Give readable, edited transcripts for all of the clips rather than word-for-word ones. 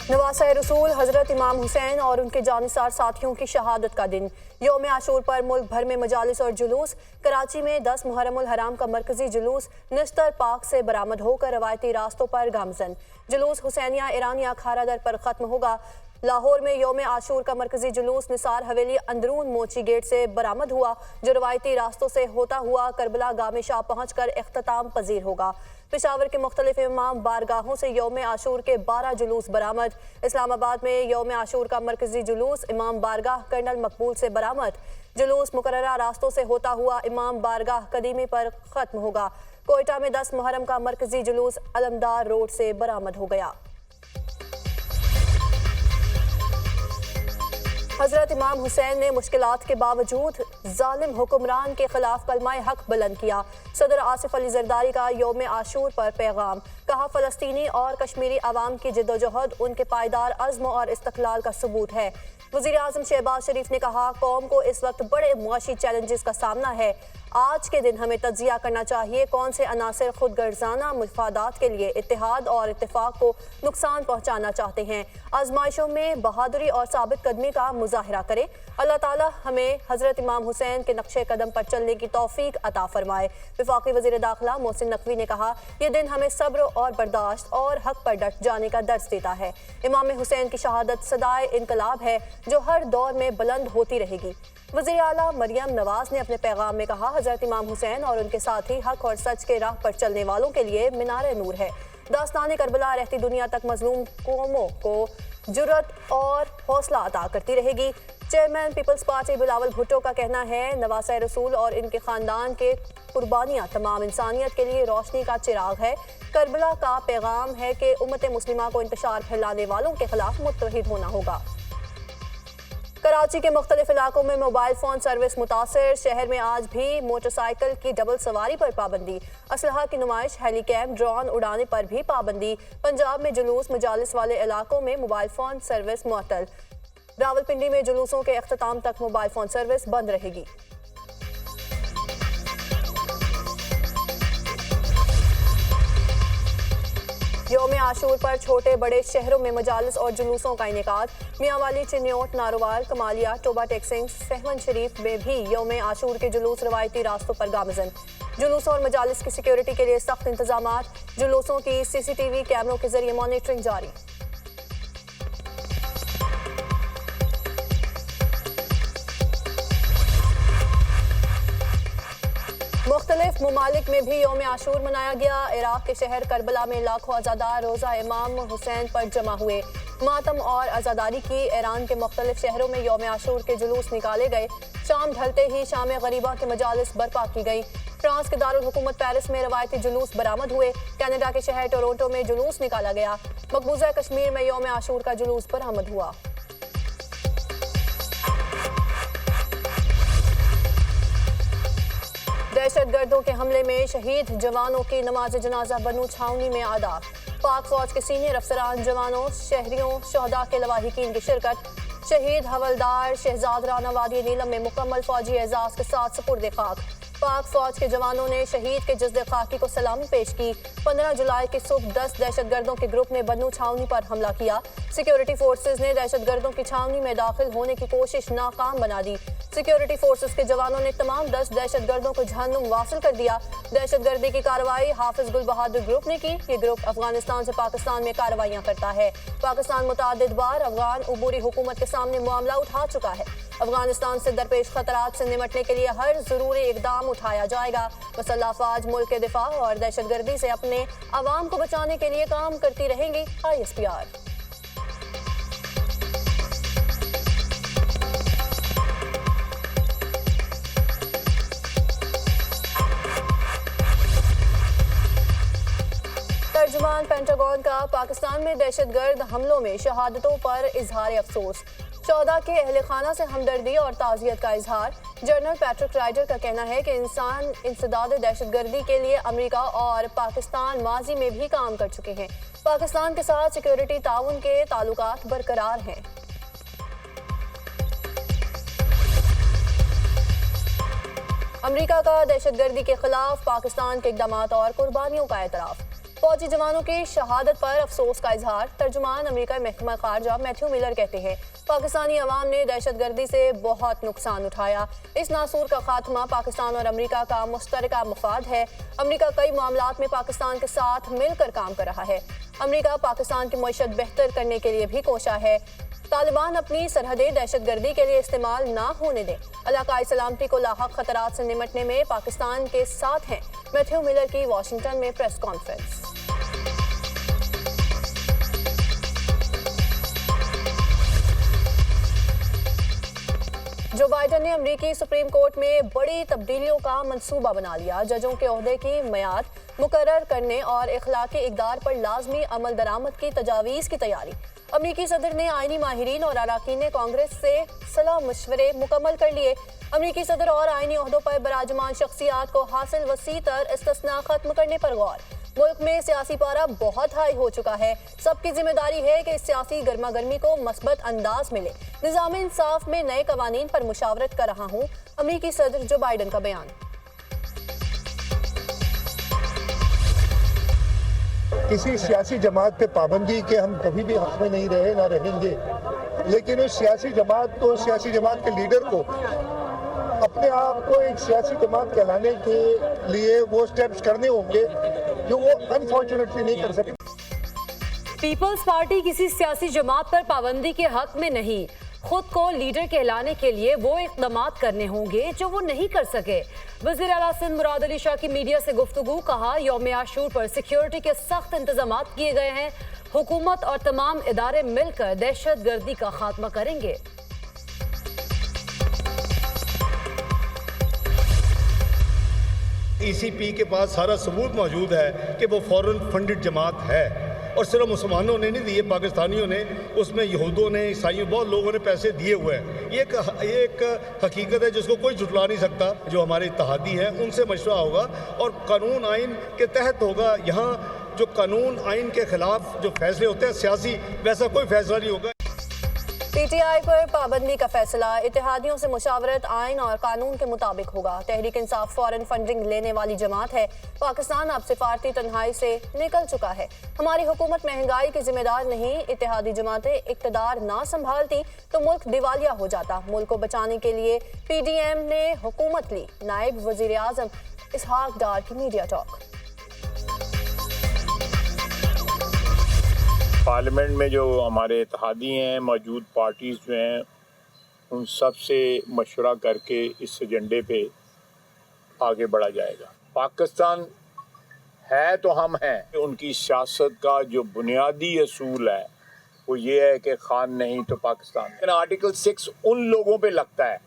नवासा रसूल हजरत इमाम हुसैन और उनके जानिसार साथियों की शहादत का दिन। यौम आशूर पर मुल्क भर में मजालिस और जुलूस। कराची में 10 मुहर्रमुल हराम का मरकजी जुलूस निश्तर पाक से बरामद होकर रवायती रास्तों पर गामजन। जुलूस हुसैनिया ईरानिया अखाड़ा दर पर खत्म होगा। लाहौर में यौम आशूर का मरकजी जुलूस निसार हवेली अंदरून मोची गेट से बरामद हुआ, जो रवायती रास्तों से होता हुआ करबला गामे शाह पहुँच कर इख्तिताम पजीर होगा। पेशावर के मुख्तलिफ इमाम बारगाहों से यौम आशूर के 12 जुलूस बरामद। इस्लामाबाद में यौम आशूर का मरकजी जुलूस इमाम बारगाह कर्नल मकबूल से बरामद। जुलूस मुकर्ररा रास्तों से होता हुआ इमाम बारगाह कदीमी पर खत्म होगा। कोयटा में 10 मुहर्रम का मरकजी जुलूस अलमदार रोड से बरामद हो गया। हजरत इमाम हुसैन ने मुश्किलात के बावजूद जालिम हुक्मरान के खिलाफ कलमाए हक बुलंद किया। सदर आसिफ अली जरदारी का यौम आशूर पर पैगाम। कहा, फलस्तीनी और कश्मीरी अवाम की जिद्दोजहद उनके पायदार अज़्म और इस्तक़लाल का सबूत है। वज़ीर आज़म शहबाज शरीफ ने कहा, कौम को इस वक्त बड़े मुआशी चैलेंजेस का सामना है। आज के दिन हमें तज्जिया करना चाहिए कौन से अनासर खुद गर्जाना मुफादात के लिए इत्तेहाद और इत्तेफाक को नुकसान पहुँचाना चाहते हैं। आजमाइशों में बहादुरी और साबित कदमी का मुजाहरा करें। अल्लाह ताला हमें हजरत इमाम हुसैन के नक्शे कदम पर चलने की तौफीक अता फरमाए। वफाकी वज़ीर दाखिला मोहसिन नकवी ने कहा, यह दिन हमें सब्र और बर्दाश्त और हक पर डट जाने का दर्स देता है। इमाम हुसैन की शहादत सदाए इनकलाब है जो हर दौर में बुलंद होती रहेगी। वज़ीर आला मरियम नवाज ने अपने पैगाम में कहा, हजरत इमाम हुसैन और उनके साथी हक और सच के राह पर चलने वालों के लिए मीनार नूर है। दास्तान करबला रहती दुनिया तक मजलूम कौमों को जुर्रत और हौसला अता करती रहेगी। Chairman Peoples Party Bilawal Bhutto का कहना है, नवासा रसूल और इनके खानदान के कुर्बानियाँ तमाम इंसानियत के लिए रोशनी का चिराग है। करबला का पैगाम है कि उम्मत मुस्लिमा को इंतशार फैलाने वालों के खिलाफ मुत्तहिद होना होगा। कराची के मुख्तलिफ इलाकों में मोबाइल फ़ोन सर्विस मुतासर। शहर में आज भी मोटरसाइकिल की डबल सवारी पर पाबंदी। असलहा की नुमाइश, हेलीकैम, ड्रोन उड़ाने पर भी पाबंदी। पंजाब में जुलूस मजालिस वाले इलाकों में मोबाइल फ़ोन सर्विस मुअत्तल। रावलपिंडी में जुलूसों के अख्ताम तक मोबाइल फ़ोन सर्विस बंद रहेगी। यौम आशूर पर छोटे बड़े शहरों में मजालिस और जुलूसों का इनेकाद। मियांवाली, चिन्योट, नारोवाल, कमालिया, टोबा टेक्सिंग, सहवन शरीफ में भी यौम आशूर के जुलूस रवायती रास्तों पर गामजन। जुलूसों और मजालिस की सिक्योरिटी के लिए सख्त इंतजामात। जुलूसों की CCTV कैमरों के जरिए मॉनिटरिंग जारी। मुख्तलिफ ममालिक में भी यौम आशूर मनाया गया। इराक के शहर करबला में लाखों अज़ादार रोज़ा इमाम हुसैन पर जमा हुए। मातम और अज़ादारी की ईरान के मुख्तलिफ शहरों में यौम आशूर के जुलूस निकाले गए। शाम ढलते ही शाम गरीबा के मजालिस बर्पा की गई। फ्रांस के दारुल हुकूमत पेरिस में रवायती जुलूस बरामद हुए। कनाडा के शहर टोरंटो में जुलूस निकाला गया। मकबूजा कश्मीर में यौम आशूर का जुलूस बरामद हुआ। दहशतगर्दों के हमले में शहीद जवानों की नमाज जनाजा बनू छावनी में अदा। पाक फौज के सीनियर अफसरान, जवानों, शहरियों, शहदा के लवाहिकीन की शिरकत। शहीद हवलदार शहजाद राना वादी नीलम में मुकम्मल फौजी एजाज के साथ सुपुर्द खाक। पाक फौज के जवानों ने शहीद के जज्दे खाकी को सलामी पेश की। 15 जुलाई की सुबह 10 दहशतगर्दों के ग्रुप ने बन्नू छावनी पर हमला किया। सिक्योरिटी फोर्सेज ने दहशतगर्दों की छावनी में दाखिल होने की कोशिश नाकाम बना दी। सिक्योरिटी फोर्सेज के जवानों ने तमाम 10 दहशतगर्दों को जहन्नुम वासिल कर दिया। दहशतगर्दी की कार्रवाई हाफिज गुल बहादुर ग्रुप ने की। ये ग्रुप अफगानिस्तान से पाकिस्तान में कार्रवाइयां करता है। पाकिस्तान मुतादिद बार अफगान उबूरी हुकूमत के सामने मामला उठा चुका है। अफगानिस्तान से दरपेश खतरात से निमटने के लिए हर जरूरी इकदाम उठाया जाएगा। मुसल्लह अफवाज मुल्क के दिफा और दहशतगर्दी से अपने अवाम को बचाने के लिए काम करती रहेंगी। ISPR। तर्जुमान पेंटागन का पाकिस्तान में दहशतगर्द हमलों में शहादतों पर इजहार अफसोस। शोहदा के अहले खाना से हमदर्दी और ताज़ियत का इजहार। जनरल पैट्रिक राइडर का कहना है कि इंसान इंसदाद दहशतगर्दी के लिए अमेरिका और पाकिस्तान माजी में भी काम कर चुके हैं। पाकिस्तान के साथ सिक्योरिटी ताउन के ताल्लुकात बरकरार हैं। अमेरिका का दहशतगर्दी के खिलाफ पाकिस्तान के इक़दामात और कुर्बानियों का एतराफ़। फौजी जवानों की शहादत पर अफसोस का इजहार। तर्जुमान अमेरिका महकमा खारजा मैथ्यू मिलर कहते हैं, पाकिस्तानी अवाम ने दहशतगर्दी से बहुत नुकसान उठाया। इस नासूर का खात्मा पाकिस्तान और अमेरिका का मुश्तरका मफाद है। अमेरिका कई मामलात में पाकिस्तान के साथ मिलकर काम कर रहा है। अमेरिका पाकिस्तान की मईशत बेहतर करने के लिए भी कोशा है। तालिबान अपनी सरहदें दहशतगर्दी के लिए इस्तेमाल ना होने दें। इलाकाई सलामती को लाहक खतरात से निपटने में पाकिस्तान के साथ हैं। मैथ्यू मिलर की वाशिंगटन में प्रेस कॉन्फ्रेंस। जो बाइडन ने अमेरिकी सुप्रीम कोर्ट में बड़ी तब्दीलियों का मंसूबा बना लिया। जजों के ओहदे की मियाद मुकर्रर करने और इखलाकी इक़दार पर लाजमी अमल दरामद की तजावीज़ की तैयारी। अमेरिकी सदर ने आईनी माहिरीन और अराकीन कांग्रेस से सलाह मशवरे मुकम्मल कर लिए। अमेरिकी सदर और आईनी ओहदों पर बराजमान शख्सियात को हासिल वसी तर इस्तिस्ना खत्म करने पर गौर। मुल्क में सियासी पारा बहुत हाई हो चुका है। सबकी जिम्मेदारी है कि इस सियासी गर्मा गर्मी को मस्बत अंदाज मिले। निज़ाम इंसाफ में नए कवानीन पर मुशावरत कर रहा हूँ, अमेरिकी सदर जो बाइडन का बयान। किसी सियासी जमात पे पाबंदी के हम कभी भी हक में नहीं रहे, ना रहेंगे, लेकिन उस सियासी जमात को, सियासी जमात के लीडर को अपने आप को एक सियासी जमात कहलाने के लिए वो स्टेप्स करने होंगे जो वो अनफॉर्चुनेटली नहीं कर सके। पीपल्स पार्टी किसी सियासी जमात पर पाबंदी के हक में नहीं, खुद को लीडर कहलाने के लिए वो इक़दामात करने होंगे जो वो नहीं कर सके। वज़ीर आला सिंध मुराद अली शाह की मीडिया से गुफ्तगू। कहा, यौम आशूर पर सिक्योरिटी के सख्त इंतजामात किए गए हैं। हुकूमत और तमाम इदारे मिलकर दहशत गर्दी का खात्मा करेंगे। ECP के पास सारा सबूत मौजूद है कि वो फॉरेन फंडेड जमात है, और सिर्फ मुसलमानों ने नहीं दिए, पाकिस्तानियों ने, उसमें यहूदों ने, ईसाइयों, बहुत लोगों ने पैसे दिए हुए हैं। ये एक हकीकत है जिसको कोई झुटला नहीं सकता। जो हमारे इत्तेहादी हैं उनसे मशवरा होगा और कानून आइन के तहत होगा। यहाँ जो कानून आइन के खिलाफ जो फैसले होते हैं सियासी, वैसा कोई फैसला नहीं होगा। PTI पर पाबंदी का फैसला इत्तेहादियों से मुशावरत आइन और कानून के मुताबिक होगा। तहरीक इंसाफ फॉरेन फंडिंग लेने वाली जमात है। पाकिस्तान अब सिफारती तन्हाई से निकल चुका है। हमारी हुकूमत महंगाई की जिम्मेदार नहीं। इत्तेहादी जमातें इक़्तिदार ना संभालती तो मुल्क दिवालिया हो जाता। मुल्क को बचाने के लिए PDM ने हुकूमत ली। नायब वज़ीर आज़म इसहाक डार की मीडिया टॉक। पार्लियामेंट में जो हमारे इत्तेहादी हैं, मौजूद पार्टीज़ जो हैं, उन सब से मशवरा करके इस एजेंडे पे आगे बढ़ा जाएगा। पाकिस्तान है तो हम हैं। उनकी सियासत का जो बुनियादी असूल है वो ये है कि खान नहीं तो पाकिस्तान। लेकिन आर्टिकल 6 उन लोगों पे लगता है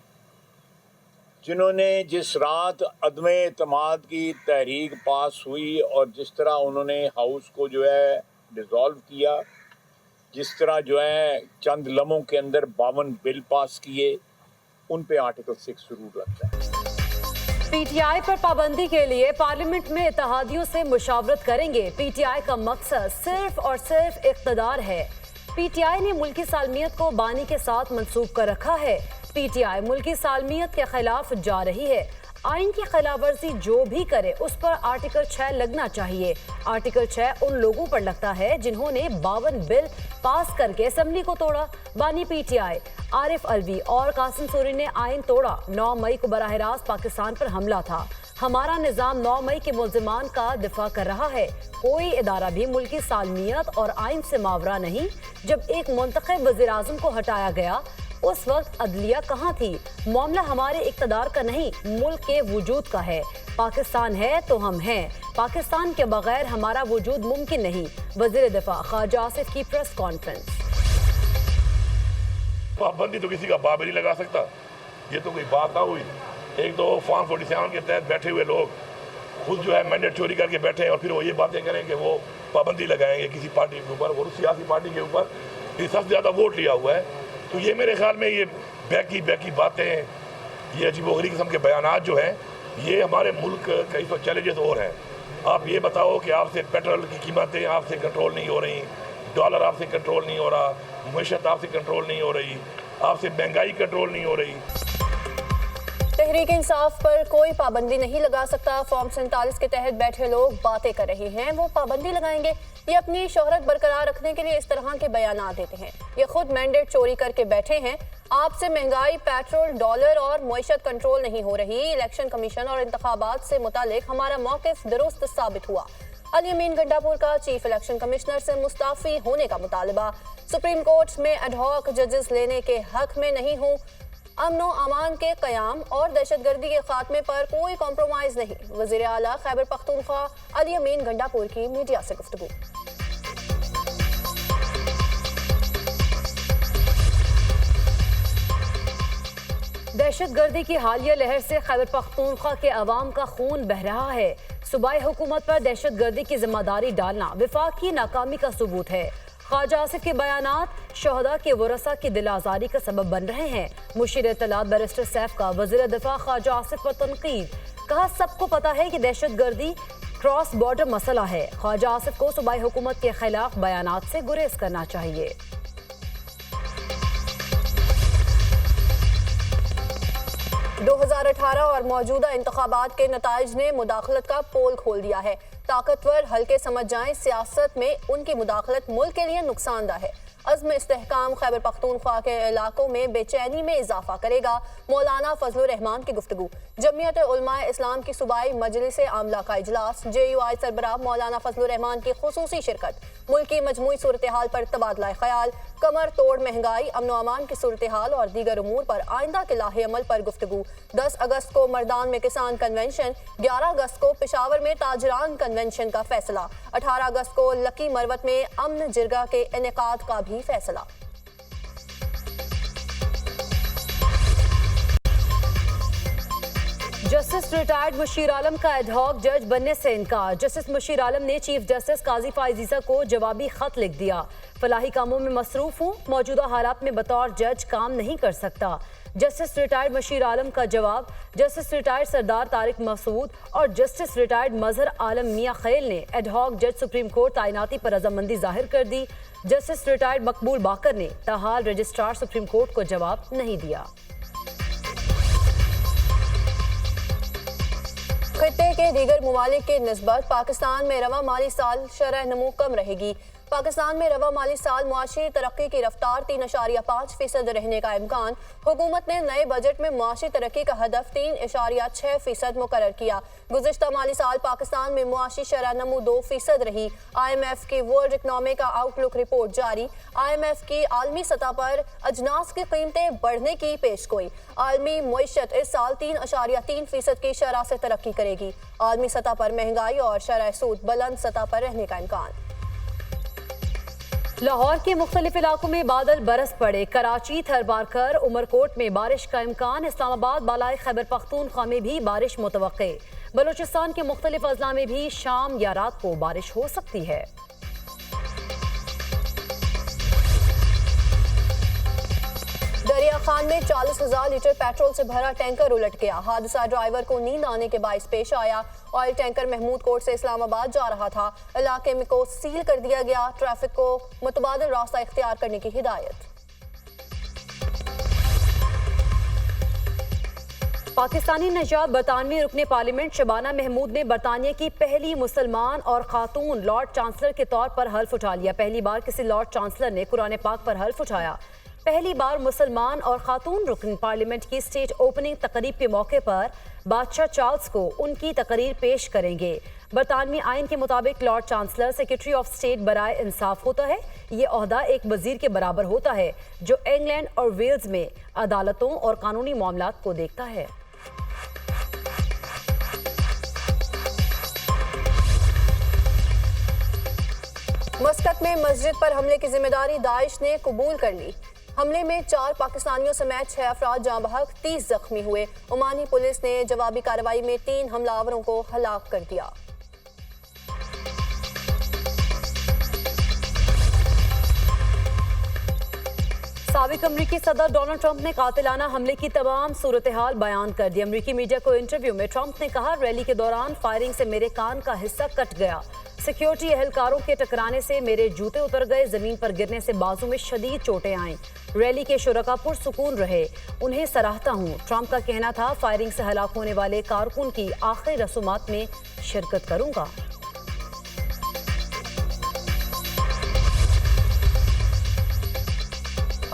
जिन्होंने जिस रात अदम एतमाद की तहरीक पास हुई और जिस तरह उन्होंने हाउस को जो है डिसॉल्व किया, जिस तरह जो है चंद लम्हों के अंदर 52 बिल पास किए, उन पे आर्टिकल 6 जरूर लगता है। PTI पर पाबंदी के लिए पार्लियामेंट में इत्तेहादियों से मुशावरत करेंगे। PTI का मकसद सिर्फ और सिर्फ इक़्तिदार है। PTI ने मुल्की सालमियत को बानी के साथ मंसूब कर रखा है। PTI मुल्की सालमियत के खिलाफ जा रही है। आइन की खिलाफवर्जी जो भी करे उस पर आर्टिकल 6 लगना चाहिए। आर्टिकल 6 उन लोगों पर लगता है जिन्होंने 52 बिल पास करके असेंबली को तोड़ा। बानी PTI आरिफ अलवी और कासिम सूरी ने आइन तोड़ा। 9 मई को बराह रास्त पाकिस्तान पर हमला था। हमारा निज़ाम 9 मई के मुल्ज़िमान का दिफा कर रहा है। कोई इदारा भी मुल्की सालमियत और आइन से मावरा नहीं। जब एक मुंतखब वज़ीर आज़म को हटाया गया उस वक्त अदलिया कहाँ थी? मामला हमारे इक़्तिदार का नहीं, मुल्क के वजूद का है। पाकिस्तान है तो हम हैं। पाकिस्तान के बगैर हमारा वजूद मुमकिन नहीं। वज़ीर दिफा ख्वाजा आसिफ की प्रेस कॉन्फ्रेंस। पाबंदी तो किसी का बाप नहीं लगा सकता, ये तो कोई बात ना हुई। एक तो फॉर्म 47 के तहत बैठे हुए लोग खुद जो है मैंडेट चोरी करके बैठे हैं और फिर वो ये बातें करें कि वो पाबंदी लगाएंगे किसी पार्टी के ऊपर और सियासी पार्टी के ऊपर। ये सबसे ज़्यादा वोट लिया हुआ है, तो ये मेरे ख्याल में ये बैकी बातें, ये अजीबोगरीब किस्म के बयानात जो हैं, ये हमारे मुल्क कई तो चैलेंजेस और हैं। आप ये बताओ कि आपसे पेट्रोल की कीमतें आपसे कंट्रोल नहीं हो रही, डॉलर आपसे कंट्रोल नहीं हो रहा, मईशत आपसे कंट्रोल नहीं हो रही, आपसे महंगाई कंट्रोल नहीं हो रही। तहरीक इंसाफ पर कोई पाबंदी नहीं लगा सकता। फॉर्म 47 के तहत बैठे लोग बातें कर रहे हैं, वो पाबंदी लगाएंगे। ये अपनी शोहरत बरकरार रखने के लिए इस तरह के बयान देते हैं। ये खुद मैंडेट चोरी करके बैठे हैं। आपसे महंगाई, पेट्रोल, डॉलर और मईशत कंट्रोल नहीं हो रही। इलेक्शन कमीशन और इंतखाबात से मुतालिक हमारा मौक़िफ़ दुरुस्त साबित हुआ। अली अमीन गंडापुर का चीफ इलेक्शन कमिश्नर से मुस्ताफी होने का मुतालबा। सुप्रीम कोर्ट में एडहॉक जजेस लेने के हक में नहीं हूँ। अमनो अमान के क़याम और दहशतगर्दी के खात्मे पर कोई कॉम्प्रोमाइज़ नहीं। वज़ीर आला खैबर पख्तूनख्वा अली अमीन गंडापुर की मीडिया से गुफ्तगू। दहशतगर्दी की हालिया लहर से खैबर पख्तूनख्वा के अवाम का खून बह रहा है। सूबाई हुकूमत पर दहशतगर्दी की जिम्मेदारी डालना वफाक की नाकामी का सबूत है। ख्वाजा आसिफ के बयानात शहदा के वरसा की दिल आज़ारी का सबब बन रहे हैं। मुशीर इत्तलात बैरिस्टर सैफ का वज़ीर दिफा ख्वाजा आसिफ पर तनकीद। कहा, सबको पता है कि दहशतगर्दी क्रॉस बॉर्डर मसला है। ख्वाजा आसिफ को सूबाई हुकूमत के खिलाफ बयानात से गुरेज करना चाहिए। 2018 और मौजूदा इंतखाबात के नताइज ने मुदाखलत का पोल खोल दिया है। ताकतवर हल्के समझ जाएं, सियासत में उनकी मुदाखलत मुल्क के लिए नुकसानदा है। अज़्म इस्तेहकाम खैबर पख्तूनख्वा के इलाकों में बेचैनी में इजाफा करेगा। मौलाना फजलुर रहमान की गुफ्तगू। जमीयत उलमा इस्लाम की सूबाई मजलिस आमला का इजलास। JUI सरबराह मौलाना फजलुर रहमान की खुसूसी शिरकत। मुल्क की मजमूई सूरत हाल पर तबादला ख्याल। कमर तोड़ महंगाई, अमन अमान की सूरत हाल और दीगर उमूर पर आइंदा के लाहे अमल पर गुफ्तगू। 10 अगस्त को मर्दान में किसान कन्वेंशन। 11 अगस्त को पेशावर में ताजरान कन्वेंशन का फैसला। 18 अगस्त को लकी मरवत में अमन जिरगा के इनेकाद का भी फैसला। जस्टिस रिटायर्ड मुशीर आलम का एडहॉक जज बनने से इनकार। जस्टिस मुशीर आलम ने चीफ जस्टिस काजी फाइजीसा को जवाबी खत लिख दिया। फलाही कामों में मसरूफ हूँ, मौजूदा हालात में बतौर जज काम नहीं कर सकता। जस्टिस रिटायर्ड मुशीर आलम का जवाब। जस्टिस रिटायर्ड सरदार तारिक मसूद और जस्टिस रिटायर्ड मजहर आलम मियां खैल ने एडहॉक जज सुप्रीम कोर्ट तैनाती पर रजामंदी जाहिर कर दी। जस्टिस रिटायर्ड मकबूल बाकर ने ताहाल रजिस्ट्रार सुप्रीम कोर्ट को जवाब नहीं दिया। खित्ते के दीगर ममालिक के निस्बत पाकिस्तान में रवा माली साल शरह नमू कम रहेगी। पाकिस्तान में रवा माली साल मुआशी तरक्की की रफ्तार 3.5% रहने का इम्कान। हुकूमत ने नए बजट में मुआशी तरक्की का हदफ 3.6% मुकर्रर किया। गुज़िश्ता माली साल पाकिस्तान में मुआशी शरह नमू 2% रही। IMF की वर्ल्ड इकनॉमिक आउटलुक रिपोर्ट जारी। IMF की आलमी सतह पर अजनास की कीमतें बढ़ने की पेशगोई। आलमी मईशत इस साल 3.3% की शरह से तरक्की करेगी। आलमी सतह पर महंगाई और शरह सूद बुलंद सतह पर रहने का इम्कान। लाहौर के मुख्तलिफ इलाकों में बादल बरस पड़े। कराची, थरबारकर, उमरकोट में बारिश का इम्कान। इस्लामाबाद, बालाई खैबर पख्तूनख्वा में भी बारिश मुतवक्के। बलूचिस्तान के मुख्तलिफ अजला में भी शाम या रात को बारिश हो सकती है। दरिया खान में 40,000 लीटर पेट्रोल से भरा टैंकर उलट गया। हादसा ड्राइवर को नींद आने के बाइस पेश आया। ऑयल टैंकर महमूद कोट से इस्लामाबाद जा रहा था। इलाके में को सील कर दिया गया। ट्रैफिक को मुतबादिल रास्ता इख्तियार करने की हिदायत। पाकिस्तानी नजात बरतानवी रुकने पार्लियामेंट शबाना महमूद ने बरतानिया की पहली मुसलमान और खातून लॉर्ड चांसलर के तौर पर हल्फ उठा लिया। पहली बार किसी लॉर्ड चांसलर ने कुरान पाक पर हल्फ उठाया। पहली बार मुसलमान और खातून रुकन पार्लियामेंट की स्टेट ओपनिंग तकरीब के मौके पर बादशाह चार्ल्स को उनकी तकरीर पेश करेंगे। बरतानवी आइन के मुताबिक Lord Chancellor Secretary of State बराए इंसाफ होता है। ये ओहदा एक वजीर के बराबर होता है जो इंग्लैंड और वेल्स में अदालतों और कानूनी मामलात को देखता है। मस्कत में मस्जिद पर हमले की जिम्मेदारी दाइश ने कबूल कर ली। हमले में 4 पाकिस्तानियों समेत 6 अफराद जाँ बहक, 30 जख्मी हुए। ओमानी पुलिस ने जवाबी कार्रवाई में 3 हमलावरों को हलाक कर दिया। साबिक अमरीकी सदर डोनाल्ड ट्रंप ने कातिलाना हमले की तमाम सूरत हाल बयान कर दी। अमरीकी मीडिया को इंटरव्यू में ट्रंप ने कहा, रैली के दौरान फायरिंग से मेरे कान का हिस्सा कट गया। सिक्योरिटी एहलकारों के टकराने से मेरे जूते उतर गए, जमीन पर गिरने से बाजू में शदीद चोटें आईं। रैली के शुरका पुरसुकून रहे, उन्हें सराहता हूं। ट्रंप का कहना था, फायरिंग से हलाक होने वाले कारकुन की आखिरी रसूमात में शिरकत करूंगा।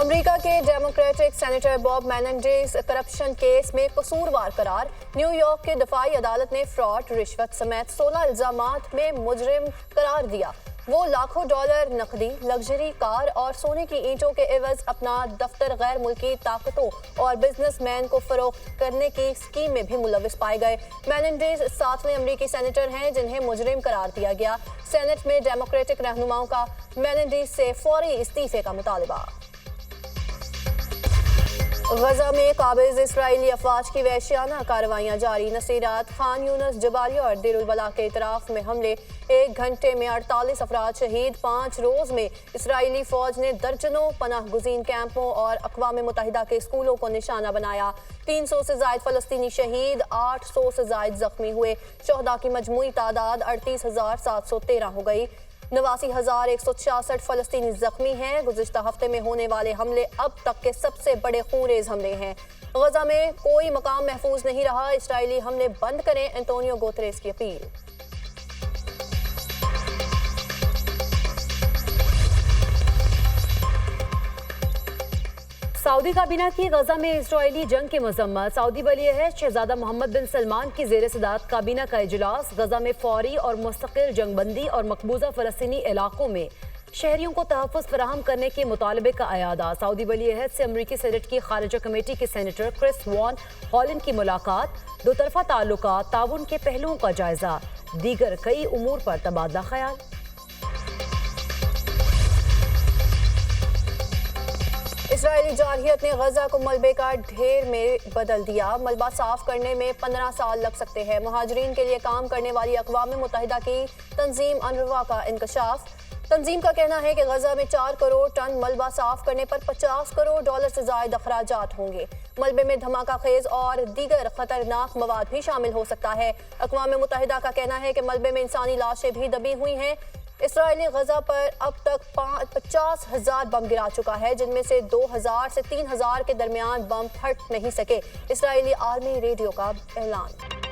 अमेरिका के democratic senator Bob Menendez corruption case में कसूरवार करार। न्यूयॉर्क की दफाई अदालत ने फ्रॉड, रिश्वत समेत 16 इल्जामात में मुजरिम करार दिया। वो लाखों डॉलर नकदी, लग्जरी कार और सोने की ईंटों के एवज अपना दफ्तर गैर मुल्की ताकतों और बिजनेसमैन को फरोख्त करने की स्कीम में भी मुलविस पाए गए। मेनेंडेज 7वें अमेरिकी सेनेटर हैं जिन्हें मुजरिम करार दिया गया। सेनेट में डेमोक्रेटिक रहनुमाओं का मेनेंडेज से फौरी इस्तीफे का मुतालबा। गजा में काबिज इसराइली अफवाज की वहशियाना कार्रवाइयां जारी। नसीरात, खान यूनस, जबालिया और देर उल बलाह के इतराफ में हमले। 1 घंटे में 48 अफराद शहीद। 5 रोज में इसराइली फौज ने दर्जनों पनाह गुज़ीन कैंपों और अक़वाम मुत्तहिदा के स्कूलों को निशाना बनाया। 300 से जायद फलस्तीनी शहीद, 800 से जायद जख्मी हुए। शोहदा की मजमूई तादाद 38,713 हो गई। 89,166 फलस्तीनी जख्मी हैं। गुज़िश्ता हफ्ते में होने वाले हमले अब तक के सबसे बड़े खूनरेज हमले हैं। गजा में कोई मकाम महफूज नहीं रहा। इसराइली हमले बंद करें, एंटोनियो गुतेरेस की अपील। सऊदी काबीना की गजा में इजरायली जंग की मजम्मत। सऊदी वली-ए-अहद शहजादा मोहम्मद बिन सलमान की ज़ेर सदारत काबीना का इजलास। गजा में फौरी और मुस्तकिल जंगबंदी और मकबूजा फ़लस्तीनी इलाकों में शहरियों को तहफ़्फ़ुज़ फराहम करने के मुतालबे का अयादा। सऊदी वली-ए-अहद से अमरीकी सेनेट की खारिजा कमेटी के सेनेटर क्रिस वॉन हॉलैंड की मुलाकात। दो तरफ़ा ताल्लुकात, ताउन के पहलुओं का जायजा, दीगर कई उमूर पर तबादला ख्याल। इसराइली जारहियत ने गजा को मलबे का ढेर में बदल दिया। मलबा साफ करने में 15 साल लग सकते हैं। मुहाजिरीन के लिए काम करने वाली अक़वाम मुत्तहिदा की तंजीम अनरवा का इंकशाफ। तंजीम का कहना है कि गजा में 4 करोड़ टन मलबा साफ करने पर 50 करोड़ डॉलर से ज़ायद अखराजात होंगे। मलबे में धमाका खेज और दीगर खतरनाक मवाद भी शामिल हो सकता है। अक़वाम मुत्तहिदा का कहना है कि मलबे में इंसानी लाशें भी दबी हुई हैं। इसराइली गजा पर अब तक 50,000 बम गिरा चुका है, जिनमें से 2,000 से 3,000 के दरमियान बम फट नहीं सके। इसराइली आर्मी रेडियो का ऐलान।